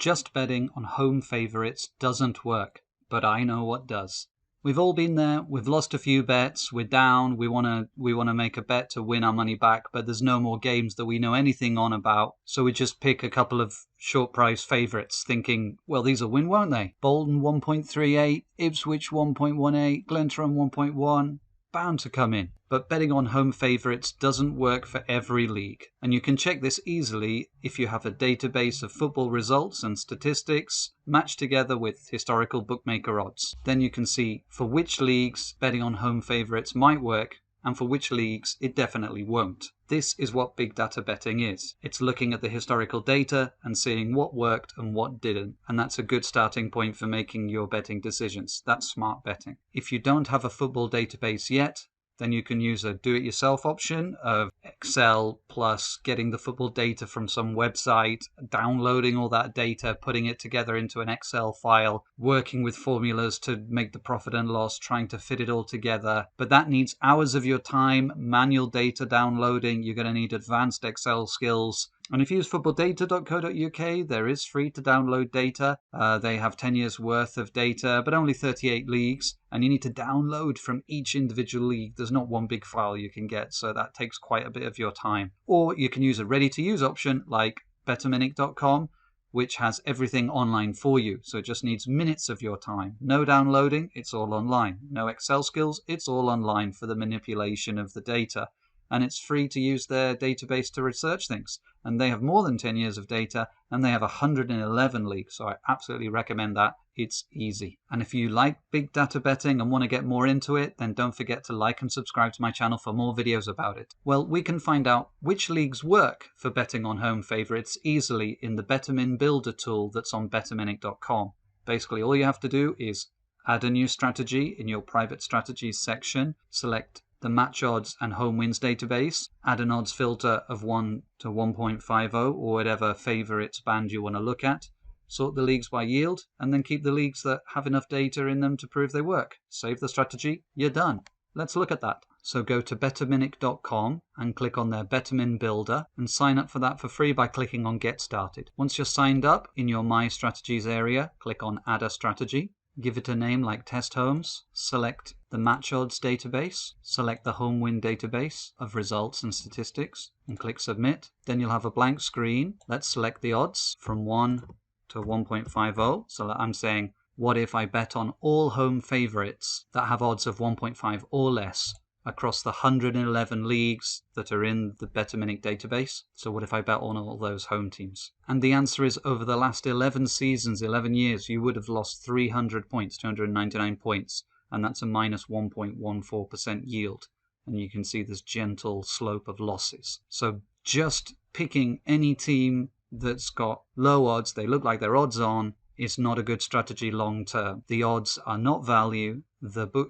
Just betting on home favourites doesn't work, but I know what does. We've all been there, we've lost a few bets, we're down, we want to make a bet to win our money back, but there's no more games that we know anything on about, so we just pick a couple of short price favourites thinking, well, these will win, won't they? Bolton 1.38, Ipswich 1.18, Glentoran 1.1, bound to come in. But betting on home favourites doesn't work for every league. And you can check this easily if you have a database of football results and statistics matched together with historical bookmaker odds. Then you can see for which leagues betting on home favourites might work and for which leagues it definitely won't. This is what big data betting is. It's looking at the historical data and seeing what worked and what didn't. And that's a good starting point for making your betting decisions. That's smart betting. If you don't have a football database yet, then you can use a do-it-yourself option of Excel plus getting the football data from some website, downloading all that data, putting it together into an Excel file, working with formulas to make the profit and loss, trying to fit it all together. But that needs hours of your time, manual data downloading. You're going to need advanced Excel skills. And if you use footballdata.co.uk, there is free to download data. They have 10 years worth of data, but only 38 leagues. And you need to download from each individual league. There's not one big file you can get, so that takes quite a bit of your time. Or you can use a ready-to-use option like Betaminic.com, which has everything online for you. So it just needs minutes of your time. No downloading, it's all online. No Excel skills, it's all online for the manipulation of the data. And it's free to use their database to research things. And they have more than 10 years of data, and they have 111 leagues. So I absolutely recommend that. It's easy. And if you like big data betting and want to get more into it, then don't forget to like and subscribe to my channel for more videos about it. Well, we can find out which leagues work for betting on home favourites easily in the Betamin Builder tool that's on Betaminic.com. Basically, all you have to do is add a new strategy in your private strategies section, select the match odds and home wins database, add an odds filter of 1 to 1.50 or whatever favourites band you want to look at, sort the leagues by yield, and then keep the leagues that have enough data in them to prove they work. Save the strategy, you're done. Let's look at that. So go to Betaminic.com and click on their Betamin Builder and sign up for that for free by clicking on Get Started. Once you're signed up, in your My Strategies area, click on Add a Strategy. Give it a name like Test Homes, select the Match Odds database, select the Home Win database of results and statistics, and click Submit. Then you'll have a blank screen. Let's select the odds from 1 to 1.50. So I'm saying, what if I bet on all home favourites that have odds of 1.5 or less across the 111 leagues that are in the Betaminic database? So what if I bet on all those home teams? And the answer is, over the last 11 seasons, 11 years, you would have lost 300 points, 299 points, and that's a minus 1.14% yield. And you can see this gentle slope of losses. So just picking any team that's got low odds, they look like they're odds on, is not a good strategy long term. The odds are not value.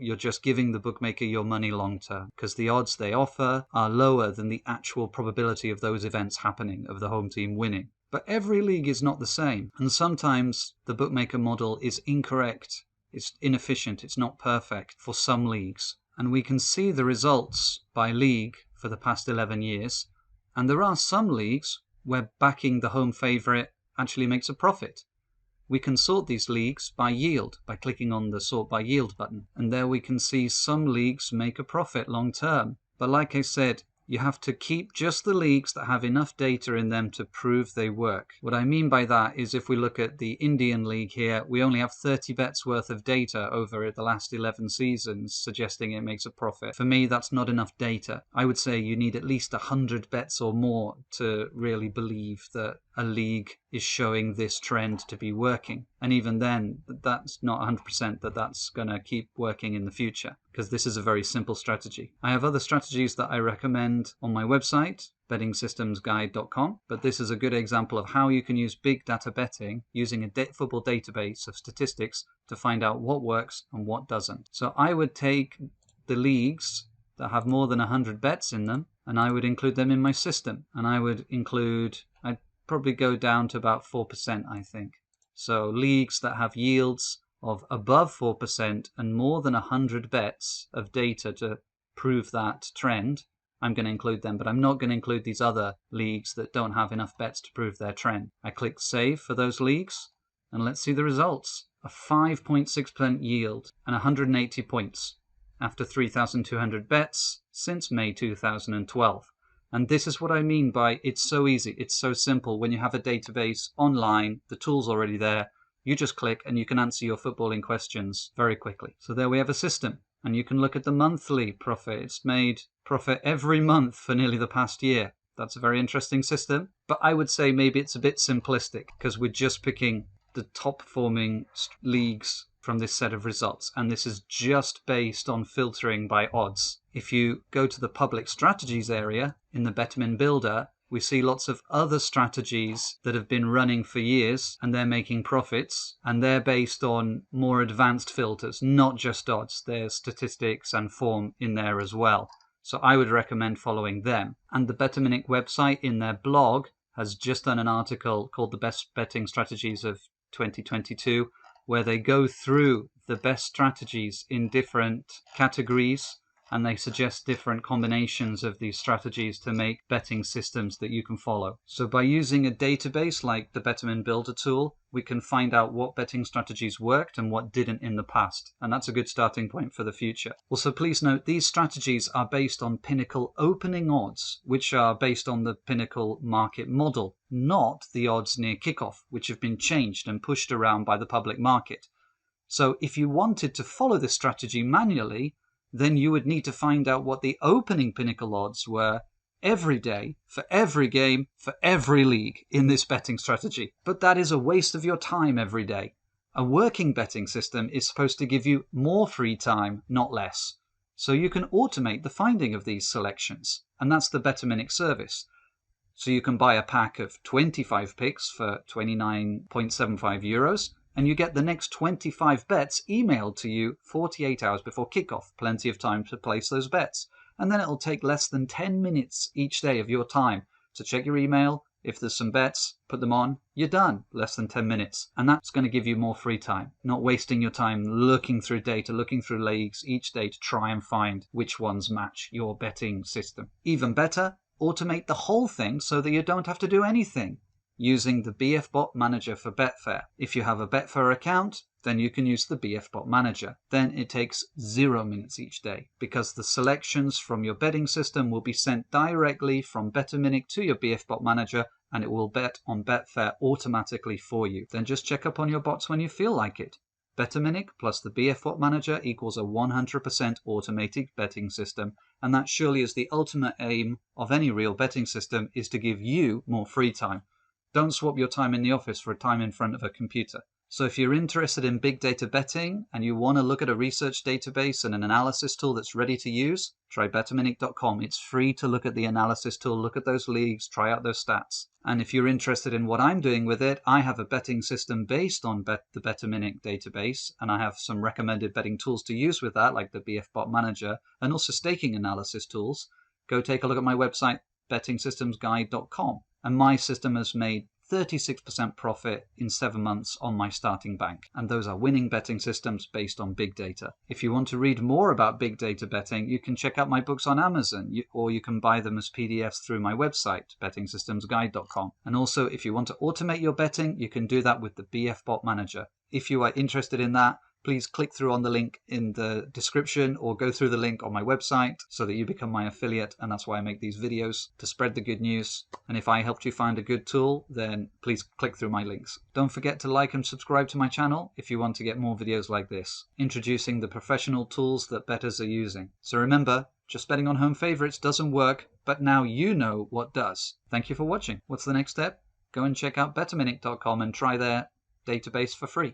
You're just giving the bookmaker your money long term, because the odds they offer are lower than the actual probability of those events happening, of the home team winning. But every league is not the same, and sometimes the bookmaker model is incorrect, it's inefficient, it's not perfect for some leagues. And we can see the results by league for the past 11 years, and there are some leagues where backing the home favourite actually makes a profit. We can sort these leagues by yield by clicking on the Sort by Yield button. And there we can see some leagues make a profit long term. But like I said, you have to keep just the leagues that have enough data in them to prove they work. What I mean by that is, if we look at the Indian League here, we only have 30 bets worth of data over the last 11 seasons, suggesting it makes a profit. For me, that's not enough data. I would say you need at least 100 bets or more to really believe that a league is showing this trend to be working. And even then, that's not 100% that that's going to keep working in the future, because this is a very simple strategy. I have other strategies that I recommend on my website, bettingsystemsguide.com, but this is a good example of how you can use big data betting using a football database of statistics to find out what works and what doesn't. So I would take the leagues that have more than 100 bets in them, and I would include them in my system. And I'd probably go down to about 4%, I think. So leagues that have yields of above 4% and more than 100 bets of data to prove that trend, I'm going to include them, but I'm not going to include these other leagues that don't have enough bets to prove their trend. I click save for those leagues, and let's see the results. A 5.6% yield and 180 points after 3,200 bets since May 2012. And this is what I mean by it's so easy, it's so simple. When you have a database online, the tool's already there, you just click and you can answer your footballing questions very quickly. So there we have a system. And you can look at the monthly profit. It's made profit every month for nearly the past year. That's a very interesting system. But I would say maybe it's a bit simplistic because we're just picking the top performing leagues from this set of results. And this is just based on filtering by odds. If you go to the public strategies area in the Betamin Builder, we see lots of other strategies that have been running for years and they're making profits, and they're based on more advanced filters, not just odds. There's statistics and form in there as well. So I would recommend following them. And the Betaminic website in their blog has just done an article called The Best Betting Strategies of 2022, where they go through the best strategies in different categories, and they suggest different combinations of these strategies to make betting systems that you can follow. So by using a database like the Betamin Builder tool, we can find out what betting strategies worked and what didn't in the past. And that's a good starting point for the future. Also, please note, these strategies are based on Pinnacle opening odds, which are based on the Pinnacle market model, not the odds near kickoff, which have been changed and pushed around by the public market. So if you wanted to follow this strategy manually, then you would need to find out what the opening Pinnacle odds were every day, for every game, for every league in this betting strategy. But that is a waste of your time every day. A working betting system is supposed to give you more free time, not less. So you can automate the finding of these selections, and that's the Betaminic service. So you can buy a pack of 25 picks for 29.75 euros, and you get the next 25 bets emailed to you 48 hours before kickoff. Plenty of time to place those bets. And then it'll take less than 10 minutes each day of your time to check your email. If there's some bets, put them on. You're done. Less than 10 minutes. And that's going to give you more free time. Not wasting your time looking through data, looking through leagues each day to try and find which ones match your betting system. Even better, automate the whole thing so that you don't have to do anything, using the BFBot Manager for Betfair. If you have a Betfair account, then you can use the BFBot Manager. Then it takes 0 minutes each day, because the selections from your betting system will be sent directly from Betaminic to your BFBot Manager, and it will bet on Betfair automatically for you. Then just check up on your bots when you feel like it. Betaminic plus the BFBot Manager equals a 100% automated betting system, and that surely is the ultimate aim of any real betting system, is to give you more free time. Don't swap your time in the office for time in front of a computer. So if you're interested in big data betting and you want to look at a research database and an analysis tool that's ready to use, try Betaminic.com. It's free to look at the analysis tool, look at those leagues, try out those stats. And if you're interested in what I'm doing with it, I have a betting system based on the Betaminic database, and I have some recommended betting tools to use with that, like the BFBot Manager, and also staking analysis tools. Go take a look at my website, bettingsystemsguide.com. And my system has made 36% profit in 7 months on my starting bank. And those are winning betting systems based on big data. If you want to read more about big data betting, you can check out my books on Amazon, or you can buy them as PDFs through my website, bettingsystemsguide.com. And also, if you want to automate your betting, you can do that with the BFBot Manager. If you are interested in that, please click through on the link in the description or go through the link on my website so that you become my affiliate. And that's why I make these videos, to spread the good news. And if I helped you find a good tool, then please click through my links. Don't forget to like and subscribe to my channel if you want to get more videos like this, introducing the professional tools that bettors are using. So remember, just betting on home favorites doesn't work, but now you know what does. Thank you for watching. What's the next step? Go and check out Betaminic.com and try their database for free.